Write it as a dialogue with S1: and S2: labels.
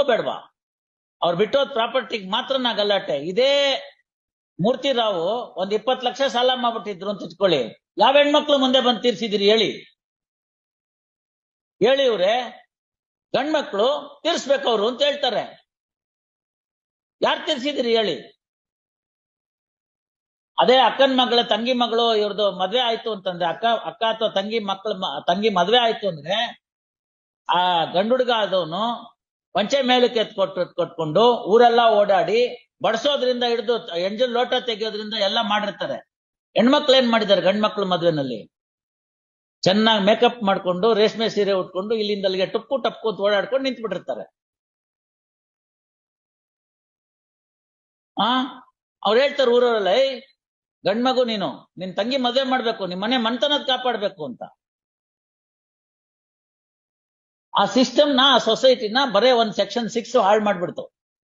S1: ಬೇಡವಾ? ಅವ್ರು ಬಿಟ್ಟೋದ್ ಪ್ರಾಪರ್ಟಿಗೆ ಮಾತ್ರ ನಾ ಗಲಾಟೆ. ಇದೇ ಮೂರ್ತಿ ರಾವ್ ಒಂದ್ 20 ಲಕ್ಷ ಸಾಲ ಮಾಡ್ಬಿಟ್ಟಿದ್ರು ಅಂತ ಇಟ್ಕೊಳ್ಳಿ, ಯಾವ ಹೆಣ್ಮಕ್ಳು ಮುಂದೆ ಬಂದು ತೀರ್ಸಿದಿರಿ ಹೇಳಿ? ಹೇಳಿ ಇವ್ರೆ, ಗಂಡ್ಮಕ್ಳು ತೀರ್ಸ್ಬೇಕು ಅವ್ರು ಅಂತ ಹೇಳ್ತಾರೆ. ಯಾರು ತೀರ್ಸಿದಿರಿ ಹೇಳಿ? ಅದೇ ಅಕ್ಕನ ಮಗಳ ತಂಗಿ ಮಗಳು ಇವ್ರದ್ದು ಮದ್ವೆ ಆಯ್ತು ಅಂತಂದ್ರೆ, ಅಕ್ಕ ಅಥವಾ ತಂಗಿ ಮದ್ವೆ ಆಯ್ತು ಅಂದ್ರೆ, ಆ ಗಂಡುಡ್ಗ ಆದವನು ಪಂಚೆ ಮೇಲಕ್ಕೆ ಕೊಟ್ಕೊಂಡು ಊರೆಲ್ಲ ಓಡಾಡಿ ಬಡಿಸೋದ್ರಿಂದ ಹಿಡಿದು ಎಂಜಲ್ ಲೋಟ ತೆಗೆಯೋದ್ರಿಂದ ಎಲ್ಲ ಮಾಡಿರ್ತಾರೆ. ಹೆಣ್ಮಕ್ಳು ಏನ್ ಮಾಡಿದ್ದಾರೆ? ಗಂಡ್ಮಕ್ಳು ಮದ್ವೆನಲ್ಲಿ ಚೆನ್ನಾಗಿ ಮೇಕಪ್ ಮಾಡ್ಕೊಂಡು ರೇಷ್ಮೆ ಸೀರೆ ಉಟ್ಕೊಂಡು ಇಲ್ಲಿಂದ ಅಲ್ಲಿಗೆ ಟಪ್ಪು ಅಂತ ಓಡಾಡ್ಕೊಂಡು ನಿಂತು ಬಿಟ್ಟಿರ್ತಾರೆ. ಅವ್ರು ಹೇಳ್ತಾರೆ ಊರವರೆಲ್ಲ, ಗಂಡ್ಮಗು ನೀನು ನಿನ್ ತಂಗಿ ಮದ್ವೆ ಮಾಡ್ಬೇಕು, ನಿಮ್ ಮನೆ ಮನ್ತನದ ಕಾಪಾಡ್ಬೇಕು ಅಂತ. ಆ ಸಿಸ್ಟಮ್ನ, ಆ ಸೊಸೈಟಿನ ಬರೇ ಒಂದ್ ಸೆಕ್ಷನ್ 6 ಹಾಳು ಮಾಡ್ಬಿಡ್ತು.